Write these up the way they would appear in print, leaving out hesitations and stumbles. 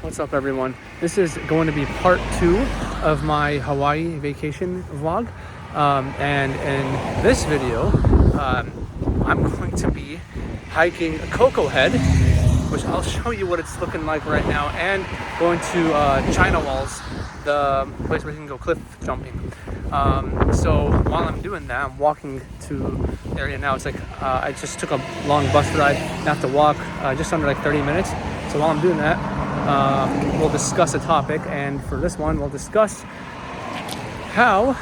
What's up, everyone? This is going to be part 2 of my Hawaii vacation vlog. And in this video, I'm going to be hiking Coco Head, which I'll show you what it's looking like right now, and going to China Walls, the place where you can go cliff jumping. So while I'm doing that, I'm walking to the area now. It's like I just took a long bus ride. I have to walk just under like 30 minutes. So while I'm doing that, we'll discuss a topic, and for this one, we'll discuss how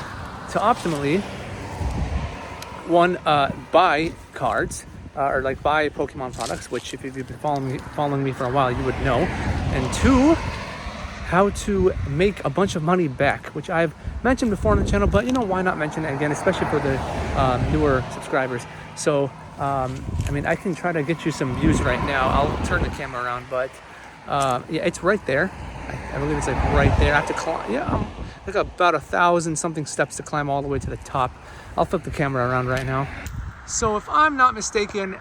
to optimally buy cards or like buy Pokemon products, which if you've been following me for a while, you would know, and 2, how to make a bunch of money back, which I've mentioned before on the channel, but why not mention it again, especially for the newer subscribers. So I mean, I can try to get you some views right now. I'll turn the camera around, but yeah, it's right there. I believe it's like right there. I have to climb, like about 1,000 something steps to climb all the way to the top. I'll flip the camera around right now. So if I'm not mistaken,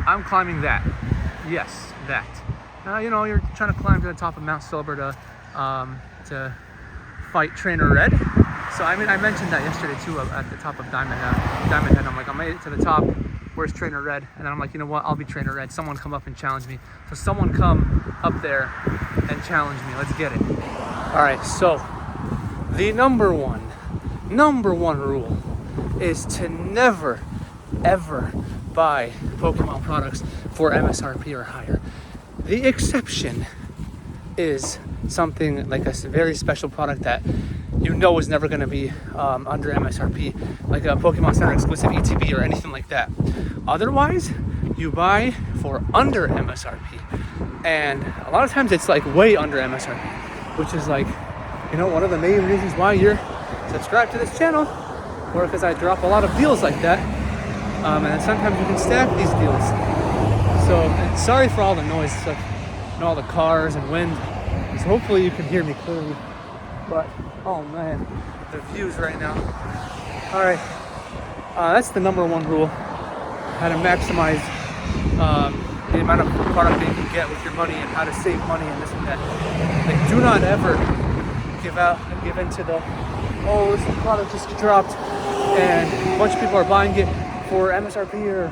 I'm climbing that. Yes, that. You're trying to climb to the top of Mount Silver to fight Trainer Red. So I mean, I mentioned that yesterday too at the top of Diamond Head. I'm like, I made it to the top. Where's Trainer Red? And then I'm like, you know what? I'll be Trainer Red. Someone come up and challenge me. So someone come up there and challenge me. Let's get it. All right. So the number one rule is to never, ever buy Pokemon products for MSRP or higher. The exception is something like a very special product that is never going to be under MSRP, like a Pokemon Center exclusive ETB or anything like that. Otherwise, you buy for under MSRP, and a lot of times it's like way under MSRP, which is like, one of the main reasons why you're subscribed to this channel, or because I drop a lot of deals like that, and then sometimes you can stack these deals. So sorry for all the noise, like, all the cars and wind. So hopefully you can hear me clearly. But oh man, the views right now. All right, that's the number one rule: how to maximize the amount of product that you can get with your money, and how to save money and this and that. Like, do not ever give into the, this product just dropped and a bunch of people are buying it for MSRP or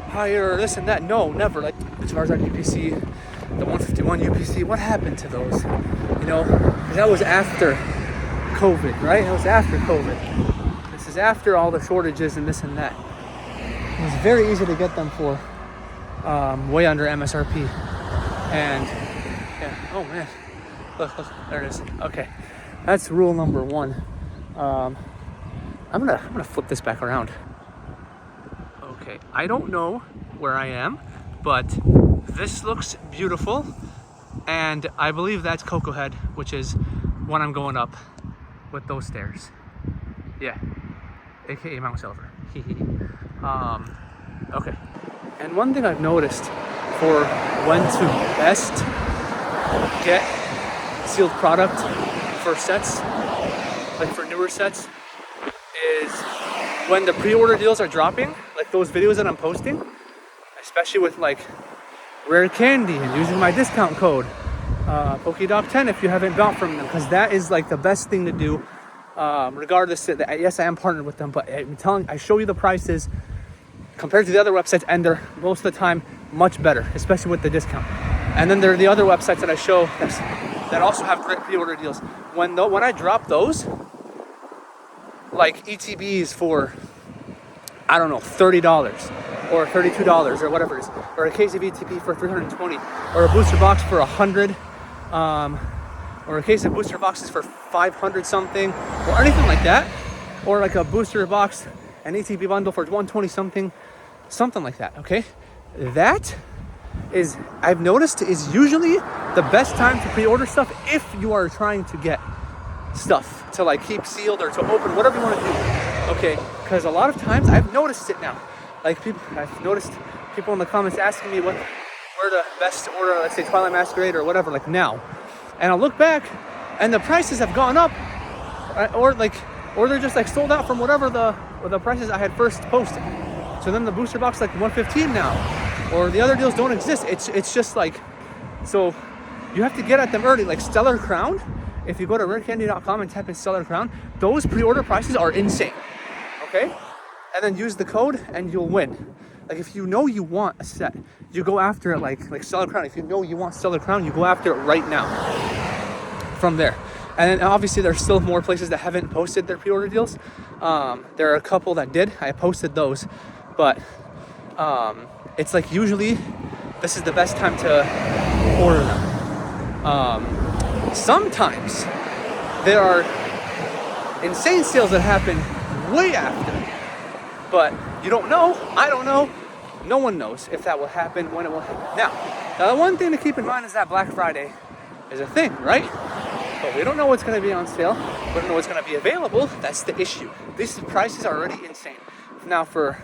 higher or this and that. No, never. Like the Charizard UPC, the 151 UPC, what happened to those? Because that was after COVID, right? That was after COVID. This is after all the shortages and this and that. It was very easy to get them for way under MSRP. And yeah, oh man, look, there it is. Okay, that's rule number 1. I'm gonna flip this back around. Okay, I don't know where I am, but this looks beautiful, and I believe that's Coco Head, which is when I'm going up with those stairs. Yeah, aka Mount Silver. Okay. And one thing I've noticed for when to best get sealed product for sets, like for newer sets, is when the pre-order deals are dropping, like those videos that I'm posting, especially with like Rare Candy and using my discount code PokeDoc10 if you haven't bought from them, because that is like the best thing to do, regardless of yes, I am partnered with them, but I show you the prices compared to the other websites, and they're most of the time much better, especially with the discount. And then there are the other websites that I show that also have great pre-order deals. When I drop those, like ETBs for, I don't know, $30 or $32 or whatever it is, or a case of ETB for $320, or a booster box for $100, or a case of booster boxes for $500 something, or anything like that, or like a booster box, an ETB bundle for $120 something like that. Okay, that is, I've noticed, is usually the best time to pre-order stuff if you are trying to get stuff to like keep sealed or to open, whatever you want to do. Okay, because a lot of times I've noticed it now. Like I've noticed people in the comments asking me where the best to order, let's say Twilight Masquerade or whatever, like now. And I'll look back and the prices have gone up, or they're just like sold out from whatever the prices I had first posted. So then the booster box like $115 now, or the other deals don't exist. It's just like, so you have to get at them early. Like Stellar Crown, if you go to rarecandy.com and type in Stellar Crown, those pre-order prices are insane. Okay? And then use the code and you'll win. Like if you know you want a set, you go after it like Stellar Crown. If you know you want Stellar Crown, you go after it right now from there. And then obviously there's still more places that haven't posted their pre-order deals. There are a couple that did. I posted those, but it's like usually this is the best time to order them. Sometimes there are insane sales that happen way after, but you don't know. I don't know. No one knows if that will happen, when it will happen. Now, the one thing to keep in mind is that Black Friday is a thing, right? But we don't know what's going to be on sale. We don't know what's going to be available. That's the issue. These prices are already insane. Now for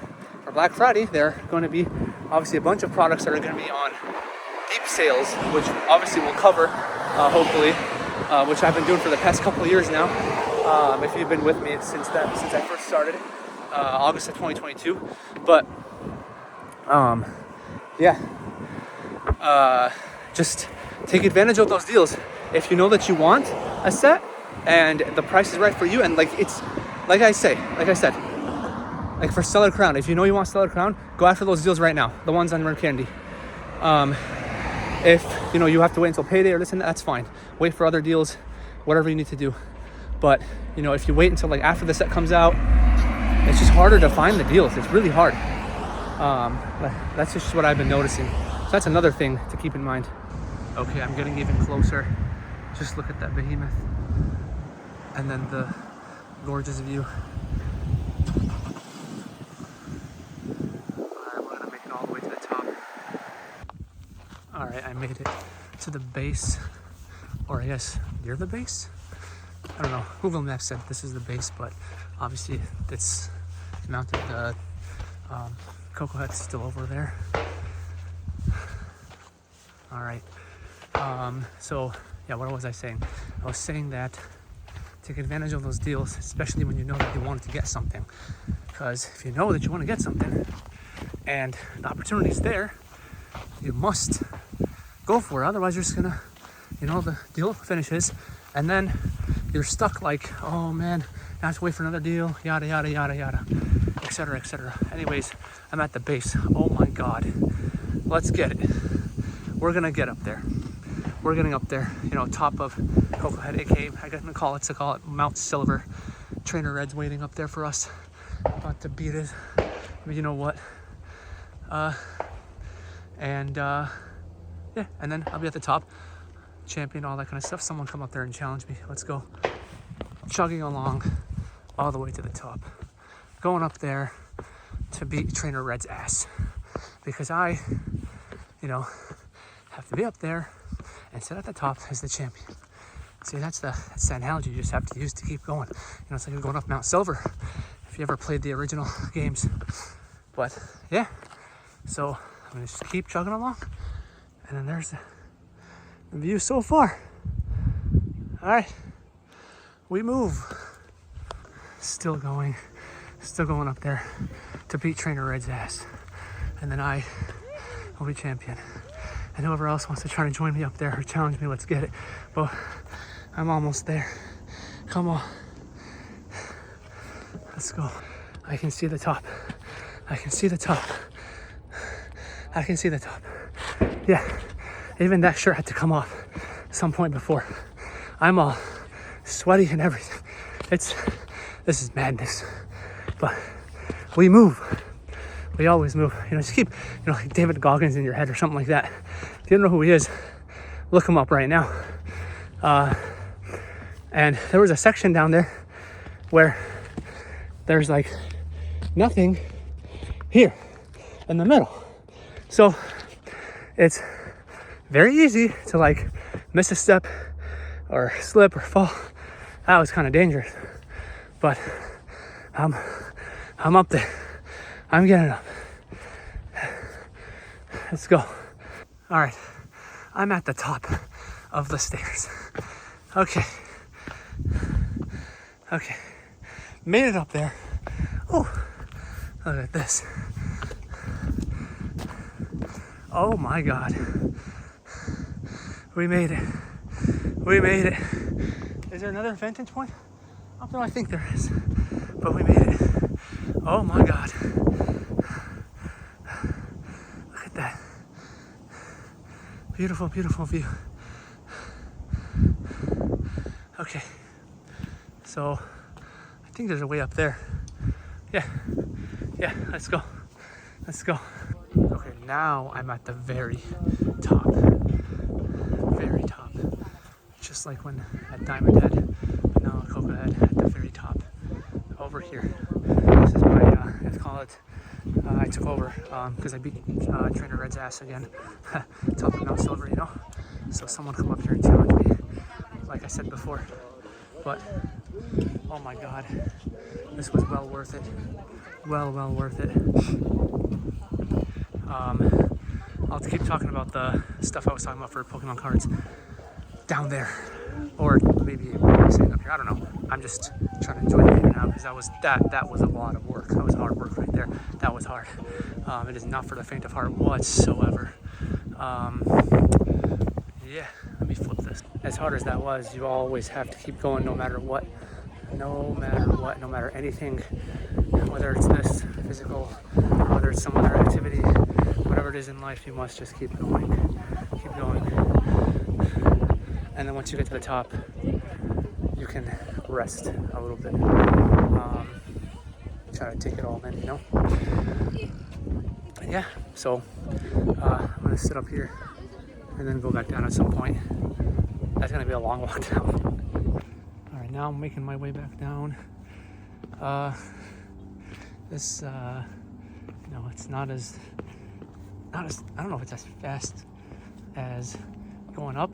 Black Friday, there are going to be obviously a bunch of products that are going to be on deep sales, which obviously will cover, hopefully, which I've been doing for the past couple of years now. If you've been with me since I first started, August of 2022. But just take advantage of those deals. If you know that you want a set and the price is right for you, and like I said, like for Stellar Crown, if you know you want Stellar Crown, go after those deals right now, the ones on Rare Candy. If you know you have to wait until payday or listen, that's fine. Wait for other deals, whatever you need to do. But you know, if you wait until like after the set comes out, it's just harder to find the deals. It's really hard. That's just what I've been noticing. So that's another thing to keep in mind. Okay, I'm getting even closer. Just look at that behemoth. And then the gorgeous view. Alright, we're gonna make it all the way to the top. Alright, I made it to the base. Or I guess near the base? I don't know. Google Maps said this is the base, but obviously it's mounted. The Cocoa Hut's still over there. Alright. So yeah, what was I saying? I was saying that take advantage of those deals, especially when you know that you wanted to get something. Because if you know that you want to get something and the opportunity's there, you must go for it. Otherwise you're just gonna, the deal finishes and then you're stuck like, oh man, I have to wait for another deal, yada yada yada yada, etc. etc. Anyways, I'm at the base. Oh my god. Let's get it. We're gonna get up there. We're getting up there, top of Cocoa Head, aka I gotta call it Mount Silver. Trainer Red's waiting up there for us. About to beat it. But you know what? And then I'll be at the top. Champion, all that kind of stuff. Someone come up there and challenge me. Let's go. Chugging along all the way to the top. Going up there to beat Trainer Red's ass. Because I, have to be up there and sit at the top as the champion. See, that's the analogy you just have to use to keep going. It's like going up Mount Silver if you ever played the original games. But yeah, so I'm gonna just keep chugging along, and then there's the view so far. All right, we move. Still going up there to beat Trainer Red's ass, and then I will be champion. And whoever else wants to try to join me up there or challenge me, let's get it. But I'm almost there. Come on. Let's go. I can see the top. I can see the top. I can see the top. Yeah. Even that shirt had to come off at some point before. I'm all sweaty and everything. This is madness. But we move. We always move. Just keep, like David Goggins in your head or something like that. If you don't know who he is, look him up right now. And there was a section down there where there's like nothing here in the middle. So it's very easy to like miss a step or slip or fall. That was kind of dangerous. But I'm up there. I'm getting up. Let's go. All right, I'm at the top of the stairs. Okay, made it up there. Oh, look at this. Oh my God. We made it. We made it. Is there another vantage point? Up there, I think there is. But we made it. Oh my God. Look at that. Beautiful, beautiful view. Okay. So, I think there's a way up there. Yeah. Yeah, let's go. Let's go. Okay, now I'm at the very top. Very top. Just like when at Diamond Head, but now at Cocoa Head at the very top. Over here. This is my, let's call it, I took over because I beat Trainer Red's ass again. Top of Mount Silver, you know? So someone come up here and challenge me, like I said before. But, oh my God, this was well worth it. Well worth it. I'll have to keep talking about the stuff I was talking about for Pokemon cards down there, or maybe sitting up here. I don't know. I'm just trying to enjoy the video now because that was a lot of work. That was hard work right there. That was hard. It is not for the faint of heart whatsoever. Yeah, let me flip this. As hard as that was, you always have to keep going no matter what. No matter what, no matter anything, whether it's this physical, whether it's some other activity, whatever it is in life, you must just keep going. Keep going. And then once you get to the top, you can rest a little bit. Try to take it all in, you know? But yeah, so I'm gonna sit up here and then go back down at some point. That's gonna be a long walk down. All right, now I'm making my way back down. This, no, it's not as, I don't know if it's as fast as going up,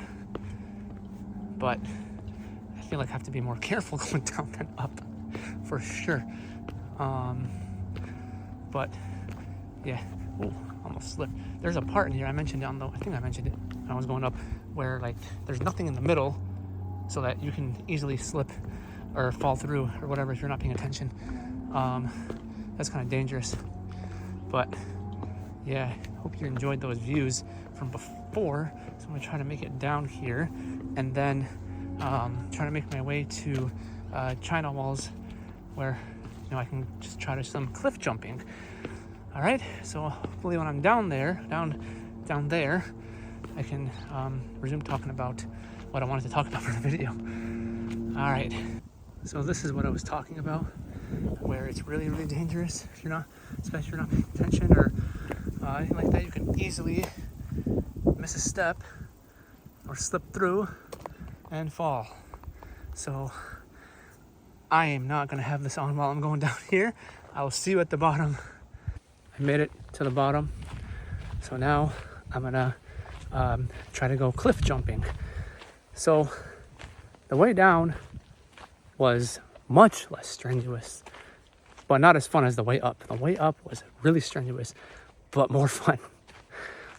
but I feel like I have to be more careful going down than up, for sure. But yeah, oh, almost slipped. There's a part in here I mentioned I think I mentioned it when I was going up, where like there's nothing in the middle, so that you can easily slip or fall through or whatever if you're not paying attention. That's kind of dangerous. But yeah, hope you enjoyed those views from before. So I'm gonna try to make it down here, and then try to make my way to China Walls, where I can just try to some cliff jumping. All right, so hopefully when I'm down there, down there, I can resume talking about what I wanted to talk about for the video. All right, so this is what I was talking about, where it's really, really dangerous if you're not, especially if you're not paying attention or anything like that. You can easily miss a step or slip through and fall. So I am not gonna have this on while I'm going down here. I will see you at the bottom. I made it to the bottom. So now I'm gonna try to go cliff jumping. So the way down was much less strenuous, but not as fun as the way up. The way up was really strenuous, but more fun.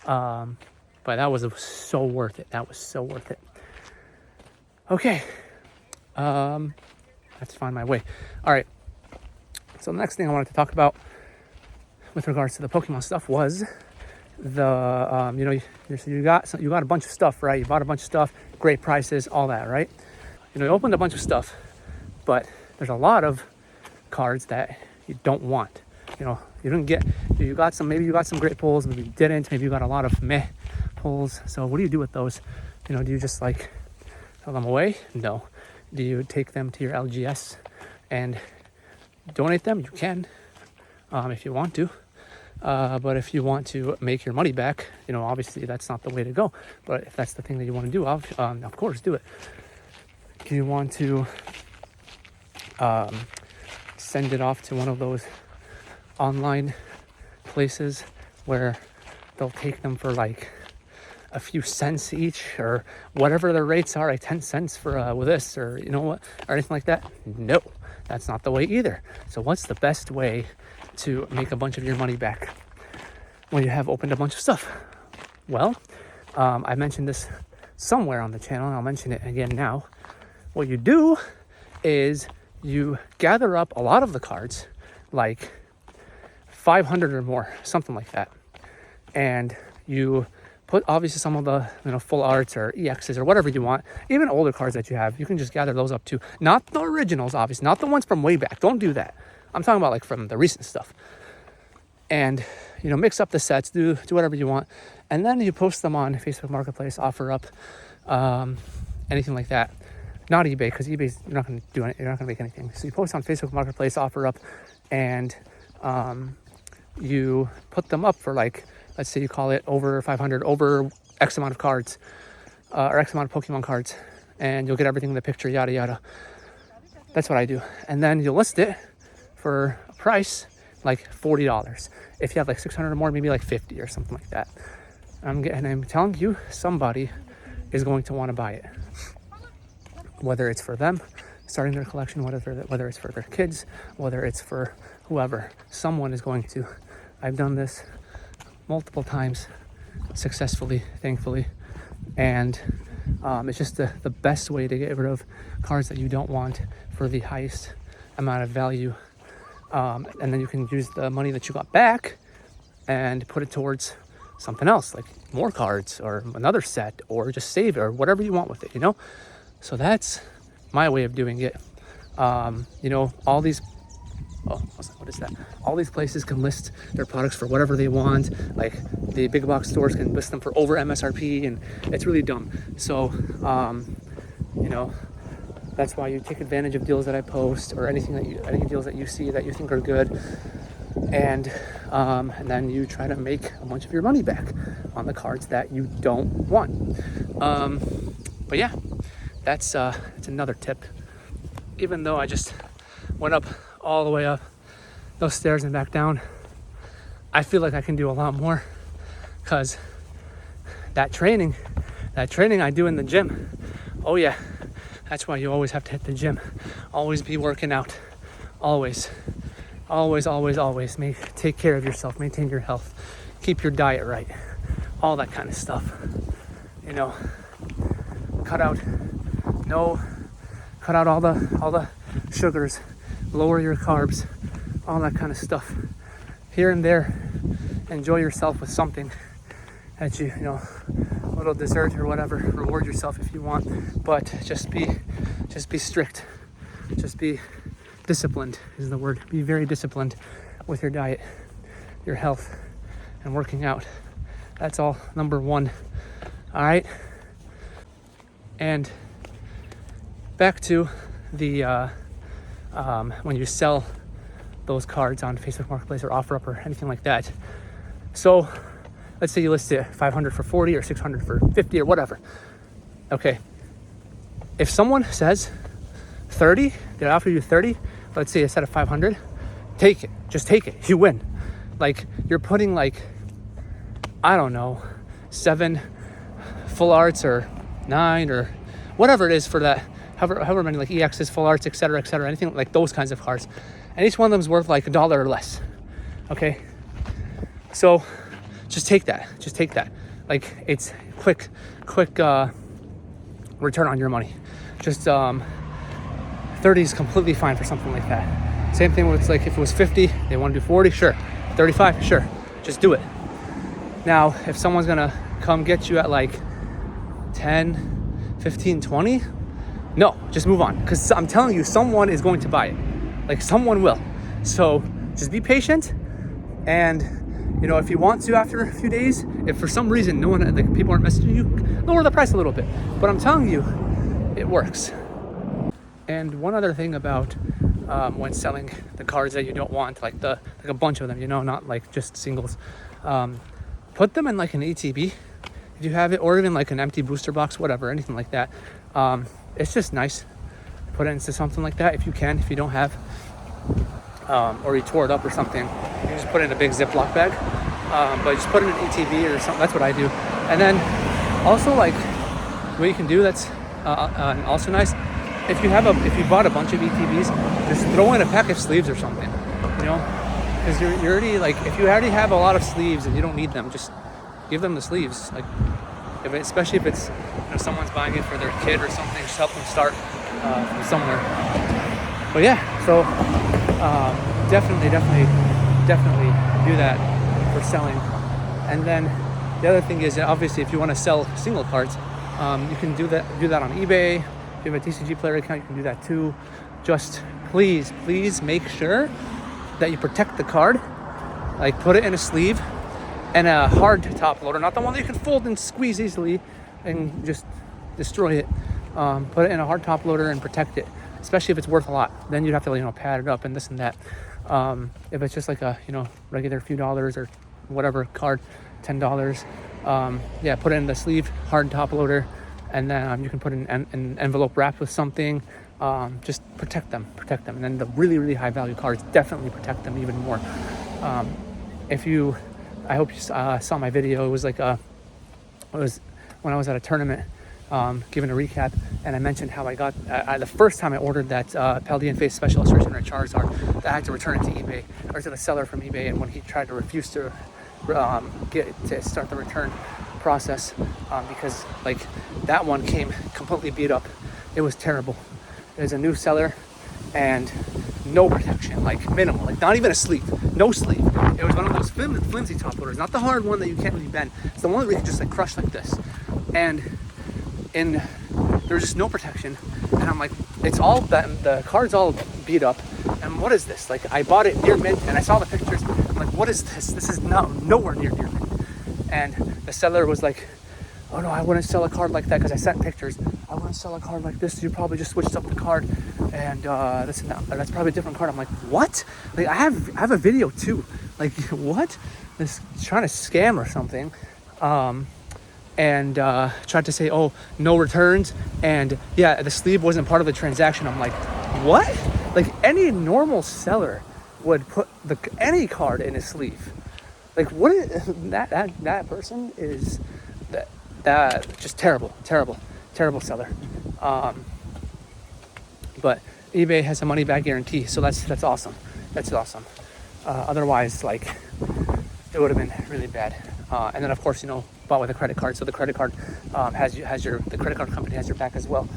But that was so worth it. That was so worth it. Okay. I have to find my way. All right. So the next thing I wanted to talk about with regards to the Pokemon stuff was the, you got a bunch of stuff, right? You bought a bunch of stuff, great prices, all that, right? You opened a bunch of stuff, but there's a lot of cards that you don't want. You didn't get, maybe you got some great pulls, maybe you didn't, maybe you got a lot of meh pulls. So what do you do with those? Do you just like throw them away? No. Do you take them to your LGS and donate them? You can, if you want to. But if you want to make your money back, obviously that's not the way to go. But if that's the thing that you want to do, of course, do it. Do you want to send it off to one of those online places where they'll take them for like a few cents each, or whatever the rates are, like 10 cents for with this, or or anything like that? No, that's not the way either. So what's the best way to make a bunch of your money back when you have opened a bunch of stuff? Well, I mentioned this somewhere on the channel, and I'll mention it again now. What you do is you gather up a lot of the cards, like 500 or more, something like that, and you put obviously some of the full arts or EXs or whatever you want, even older cards that you have, you can just gather those up too. Not the originals, obviously, not the ones from way back. Don't do that. I'm talking about like from the recent stuff. And mix up the sets, do whatever you want, and then you post them on Facebook Marketplace, offer up, anything like that. Not eBay, because eBay's you're not going to do it. You're not going to make anything. So you post on Facebook Marketplace, offer up, and you put them up for like, let's say you call it over 500, over X amount of cards, or X amount of Pokemon cards, and you'll get everything in the picture, yada yada. That's what I do, and then you'll list it for a price like $40. If you have like 600 or more, maybe like 50 or something like that. I'm telling you, somebody is going to want to buy it. Whether it's for them starting their collection, whether it's for their kids, whether it's for whoever, someone is going to. I've done this multiple times successfully, thankfully, and it's just the best way to get rid of cards that you don't want for the highest amount of value. And then you can use the money that you got back and put it towards something else, like more cards or another set, or just save it or whatever you want with it, So that's my way of doing it. All these, what is that? All these places can list their products for whatever they want. Like the big box stores can list them for over MSRP, and it's really dumb. So, that's why you take advantage of deals that I post, or any deals that you see that you think are good, and then you try to make a bunch of your money back on the cards that you don't want. But yeah, that's another tip. Even though I just went up all the way up those stairs and back down, I feel like I can do a lot more, because that training I do in the gym. Oh yeah. That's why you always have to hit the gym. Always be working out. Always. Take care of yourself. Maintain your health. Keep your diet right. All that kind of stuff. Cut out all the sugars. Lower your carbs. All that kind of stuff. Here and there, enjoy yourself with something that a little dessert or whatever. Reward yourself if you want, but just be strict. Just be disciplined is the word. Be very disciplined with your diet, your health, and working out. That's all number one. All right. And back to the when you sell those cards on Facebook Marketplace or offer up or anything like that. So let's say you list it 500 for 40 or 600 for 50 or whatever. Okay. If someone says 30, they offer you 30, let's say a set of 500, take it. Just take it. You win. Like, you're putting like, I don't know, 7 full arts or 9 or whatever it is for that, however many, like EXs, full arts, etc., anything like those kinds of cards. And each one of them is worth like $1 or less. Okay. So just take that. Like, it's quick return on your money. Just 30 is completely fine for something like that. Same thing with, like, if it was 50, they want to do 40, sure. 35, sure. Just do it. Now, if someone's gonna come get you at like 10, 15, 20, no, just move on. Because I'm telling you, someone is going to buy it. Like, someone will. So just be patient, and if you want to, after a few days, if for some reason people aren't messaging you, lower the price a little bit. But I'm telling you, it works. And one other thing about when selling the cards that you don't want, like a bunch of them, not like just singles, put them in like an ETB if you have it, or even like an empty booster box, whatever, anything like that. It's just nice to put it into something like that if you can. If you don't have, or you tore it up or something, you just put it in a big Ziploc bag. But just put it in an ETB or something. That's what I do. And then also, like, what you can do that's also nice, if you bought a bunch of ETBs, just throw in a pack of sleeves or something, because you're already, like, if you already have a lot of sleeves and you don't need them, just give them the sleeves. Like, especially if it's someone's buying it for their kid or something, just help them start from somewhere. But yeah, so definitely do that for selling. And then the other thing is, obviously, if you want to sell single cards, you can do that on eBay. If you have a TCG player account, you can do that too. Just please make sure that you protect the card. Like, put it in a sleeve and a hard top loader, not the one that you can fold and squeeze easily and just destroy it. Put it in a hard top loader and protect it, especially if it's worth a lot. Then you'd have to pad it up and this and that. If it's just like a regular few dollars or whatever card, $10, put it in the sleeve, hard top loader, and then you can put an envelope wrapped with something. Just protect them, and then the really high value cards, definitely protect them even more. I hope you saw my video. It was when I was at a tournament, giving a recap, and I mentioned how I got the first time I ordered that Paldean Face Special Illustration or Charizard, that I had to return it to eBay, or to the seller from eBay, and when he tried to refuse to start the return process, because that one came completely beat up. It was terrible. It was a new seller and no protection, minimal, not even a sleeve, no sleeve. It was one of those flimsy top loaders, not the hard one that you can't really bend. It's the one that we can just crush like this. And there's just no protection. And I'm like, it's all the card's all beat up. And what is this? I bought it near mint and I saw the pictures. I'm like, what is this? This is nowhere near mint. And the seller was like, oh no, I wouldn't sell a card like that, because I sent pictures. I wouldn't sell a card like this. You probably just switched up the card, and this and that. That's probably a different card. I'm like, what? I have a video too. What? This trying to scam or something, and tried to say, oh, no returns, and yeah, the sleeve wasn't part of the transaction. I'm like, what? Any normal seller would put any card in a sleeve. What is that person is that just terrible seller. But eBay has a money back guarantee, so that's awesome. Otherwise, it would have been really bad. And then of course, bought with a credit card, so the credit card the credit card company has your back as well.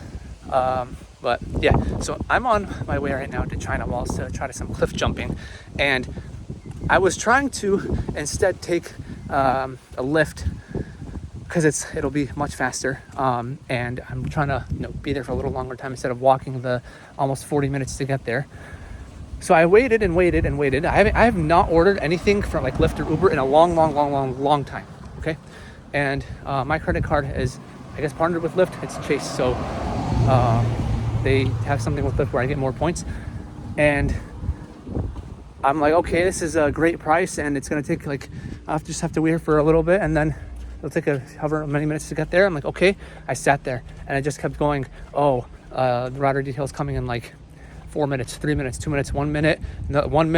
But yeah, so I'm on my way right now to China Walls to try some cliff jumping, and I was trying to instead take a lift, because it'll be much faster, and I'm trying to be there for a little longer time instead of walking the almost 40 minutes to get there. So I waited. I have not ordered anything from Lyft or Uber in a long time. Okay, and my credit card is, I guess, partnered with Lyft. It's Chase, so they have something with Lyft where I get more points, and I'm like, okay, this is a great price, and it's gonna take I'll just have to wait for a little bit, and then it'll take however many minutes to get there. I'm like, okay. I sat there and I just kept going, the rider details coming in 4 minutes, 3 minutes, 2 minutes, 1 minute, 1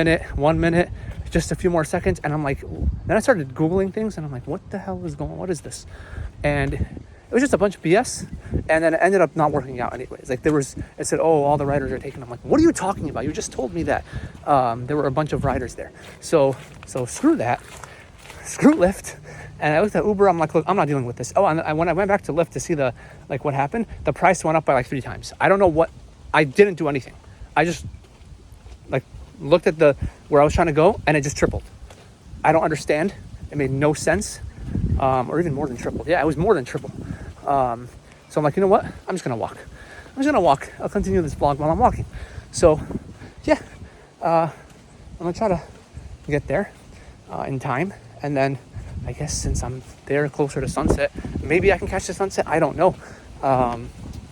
minute, just a few more seconds. And I'm like, then I started Googling things, and I'm like, what the hell is going on? What is this? And it was just a bunch of BS. And then it ended up not working out anyways. It said, all the riders are taken. I'm like, what are you talking about? You just told me that. There were a bunch of riders there. So screw that. Screw Lyft. And I looked at Uber. I'm like, look, I'm not dealing with this. Oh, and when I went back to Lyft to see what happened, the price went up by 3 times. I don't know what. I didn't do anything. I just looked at where I was trying to go, and it just tripled. I don't understand. It made no sense. Or even more than tripled. Yeah, it was more than triple. So I'm like, you know what? I'm just gonna walk. I'll continue this vlog while I'm walking. So yeah, I'm gonna try to get there in time, and then I guess since I'm there closer to sunset, maybe I can catch the sunset. I don't know.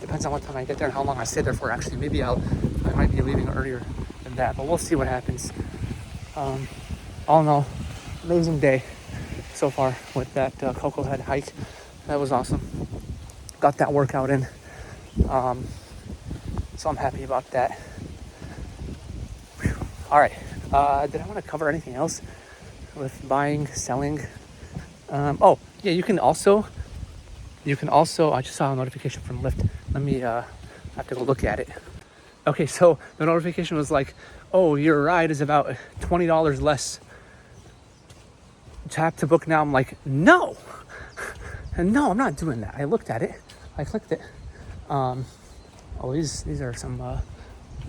Depends on what time I get there and how long I stay there for. Actually, maybe I might be leaving earlier than that, but we'll see what happens. All in all, amazing day so far with that Cocoa Head hike. That was awesome. Got that workout in. So I'm happy about that. Whew. All right. Did I want to cover anything else with buying, selling? You can also, I just saw a notification from Lyft. Let me, I have to go look at it. Okay, so the notification was your ride is about $20 less. Tap to book now. I'm like, no, I'm not doing that. I looked at it. I clicked it. These are some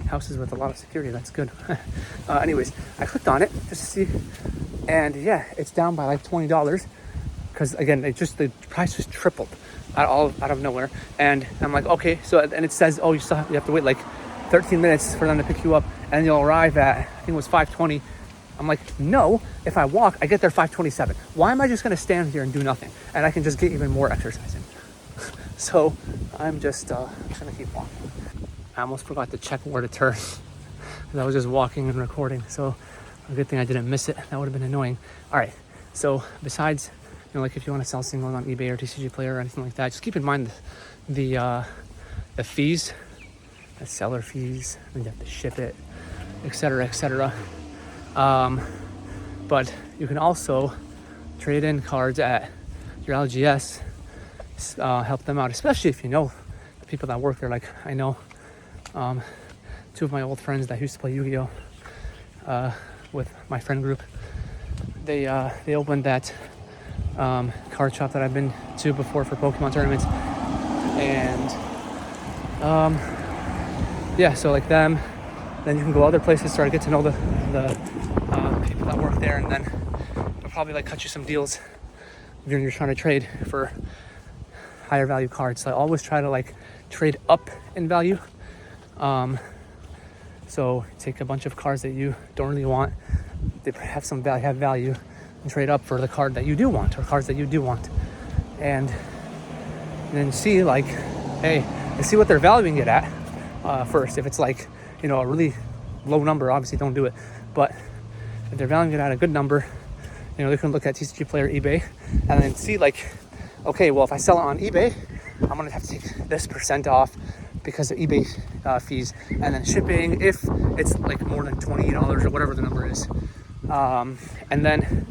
houses with a lot of security. That's good. Anyways, I clicked on it just to see, and yeah, it's down by $20. because again, the price just tripled out of nowhere. And I'm like, okay, so and it says, oh, you have to wait like 13 minutes for them to pick you up, and you'll arrive at, I think it was 5:20. I'm like, no, if I walk, I get there 5:27. Why am I just gonna stand here and do nothing? And I can just get even more exercise in. So I'm just gonna keep walking. I almost forgot to check where to turn. I was just walking and recording, so a good thing I didn't miss it. That would have been annoying. All right, so besides, like if you want to sell singles on eBay or TCG Player or anything like that, just keep in mind the fees, the seller fees, and you have to ship it, etc., etc. But you can also trade in cards at your LGS, help them out, especially if you know the people that work there. Like I know two of my old friends that used to play Yu-Gi-Oh! With my friend group. They opened that card shop that I've been to before for Pokemon tournaments, and yeah, so like them, then you can go other places, start to get to know the people that work there, and then they'll probably like cut you some deals if you're trying to trade for higher value cards. So I always try to like trade up in value. So take a bunch of cards that you don't really want, they have some value, and trade up for the card that you do want, or cards that you do want, and then see like, hey, and see what they're valuing it at first. If it's like, a really low number, obviously don't do it. But if they're valuing it at a good number, they can look at TCG Player, eBay, and then see like, okay, well, if I sell it on eBay, I'm gonna have to take this % off because of eBay fees, and then shipping if it's like more than $20 or whatever the number is, and then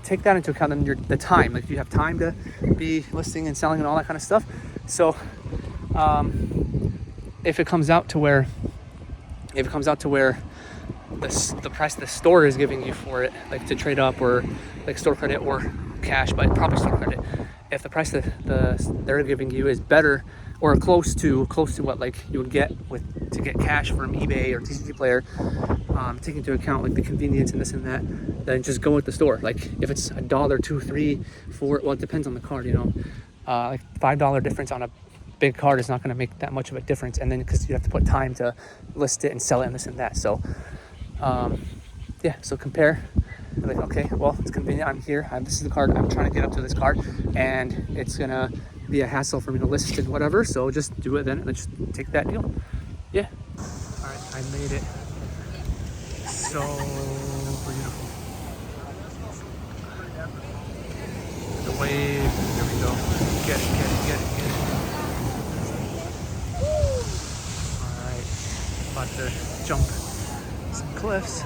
take that into account. Then the time, like you have time to be listing and selling and all that kind of stuff. So if it comes out to where the price the store is giving you for it, like to trade up, or like store credit or cash, but probably store credit, if the price that they're giving you is better or close to what like you would get to get cash from eBay or TCG Player, take into account like the convenience and this and that, then just go with the store. Like if it's $1, $2, $3, $4, well, it depends on the card, like $5 difference on a big card is not going to make that much of a difference, and then because you have to put time to list it and sell it and this and that. So yeah, so compare. Like, okay, well, it's convenient, I'm here, this is the card, I'm trying to get up to this card, and it's gonna be a hassle for me to list and whatever, so just do it then, and then just take that deal. Yeah. All right, I made it. So beautiful. The wave, there we go. Get it. All right, about to jump some cliffs.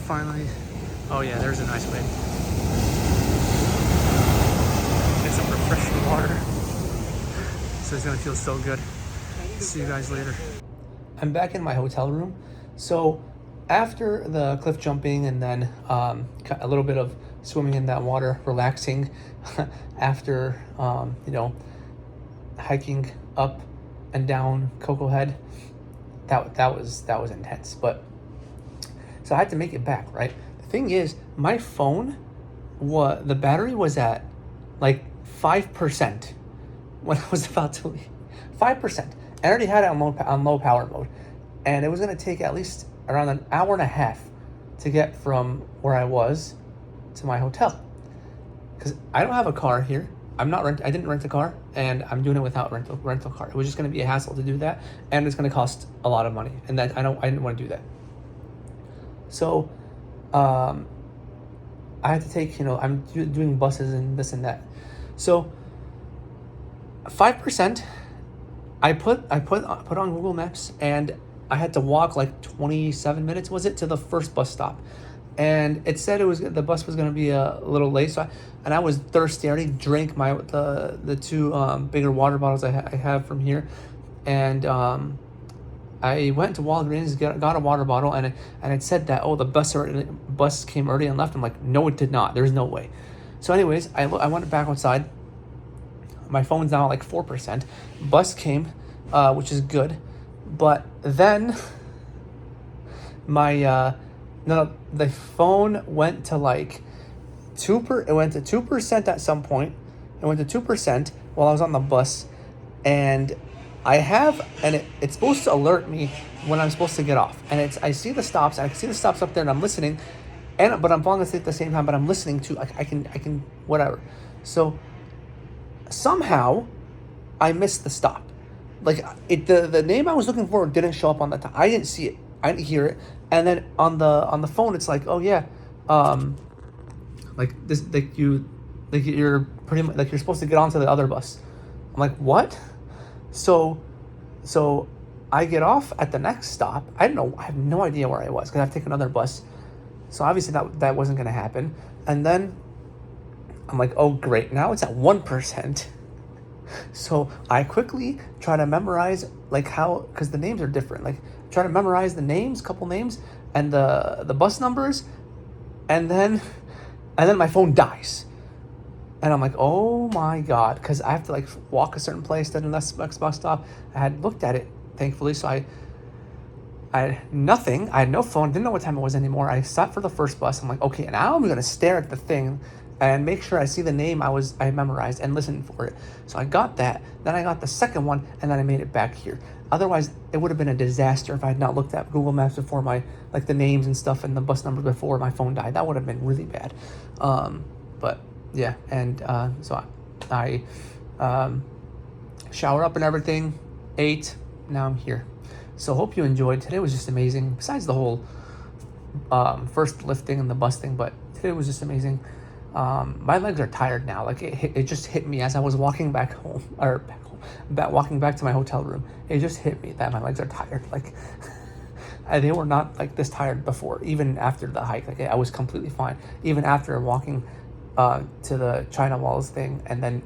Finally. Oh yeah, there's a nice wave. Get some refreshing water. So it's gonna feel so good. See you guys later. I'm back in my hotel room. So after the cliff jumping and then a little bit of swimming in that water, relaxing after hiking up and down Cocoa Head, that was intense. But so I had to make it back, right? Thing is, my phone, the battery was at like 5% when I was about to leave. 5%. I already had it on low power mode, and it was gonna take at least around an hour and a half to get from where I was to my hotel, because I don't have a car here. I didn't rent a car, and I'm doing it without rental car. It was just gonna be a hassle to do that, and it's gonna cost a lot of money, and that I didn't want to do that. So I had to take, I'm doing buses and this and that. So 5%, I put on Google Maps, and I had to walk like 27 minutes, was it, to the first bus stop. And it said the bus was going to be a little late. So I was thirsty. I already drank the two bigger water bottles I have from here. And I went to Walgreens, got a water bottle, and it said that, the bus came early and left. I'm like, no, it did not. There's no way. So anyways, I went back outside. My phone's now at like 4%. Bus came, which is good. But then the phone went to like It went to 2% at some point. It went to 2% while I was on the bus, and it's supposed to alert me when I'm supposed to get off. And I see the stops, and I can see the stops up there, and I'm listening, but I'm falling asleep at the same time. But I'm listening to I can whatever. So somehow I missed the stop. Like the name I was looking for didn't show up on the top. I didn't see it. I didn't hear it. And then on the phone, it's like, oh yeah, like this, you're pretty much like you're supposed to get onto the other bus. I'm like, what? So I get off at the next stop. I have no idea where I was because I have to take another bus. So obviously that wasn't going to happen. And then I'm like, oh great, now it's at 1%. So I quickly try to memorize because the names are different. Like try to memorize the names, couple names, and the bus numbers, and then my phone dies. And I'm like, oh my God, because I have to like walk a certain place to the next bus stop. I had looked at it, thankfully, so I had nothing. I had no phone, didn't know what time it was anymore. I sat for the first bus. I'm like, okay, now I'm gonna stare at the thing and make sure I see the name I memorized and listen for it. So I got that. Then I got the second one, and then I made it back here. Otherwise, it would have been a disaster if I had not looked at Google Maps before the names and stuff and the bus numbers before my phone died. That would have been really bad. But yeah, and so I shower up and everything, ate. Now I'm here. So hope you enjoyed. Today was just amazing. Besides the whole first lifting and the bus thing, but today was just amazing. My legs are tired now. Like it just hit me as I was walking back home, walking back to my hotel room. It just hit me that my legs are tired. Like they were not like this tired before. Even after the hike, like I was completely fine. Even after walking to the China Walls thing and then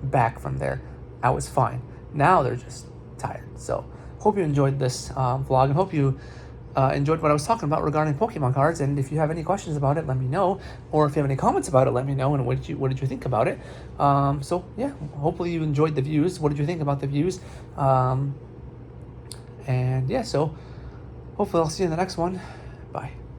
back from there, I was fine. Now they're just tired. So hope you enjoyed this vlog, and hope you enjoyed what I was talking about regarding Pokemon cards. And if you have any questions about it, let me know. Or if you have any comments about it, let me know. And what did you think about it? So yeah, hopefully you enjoyed the views. What did you think about the views? And yeah, so hopefully I'll see you in the next one. Bye.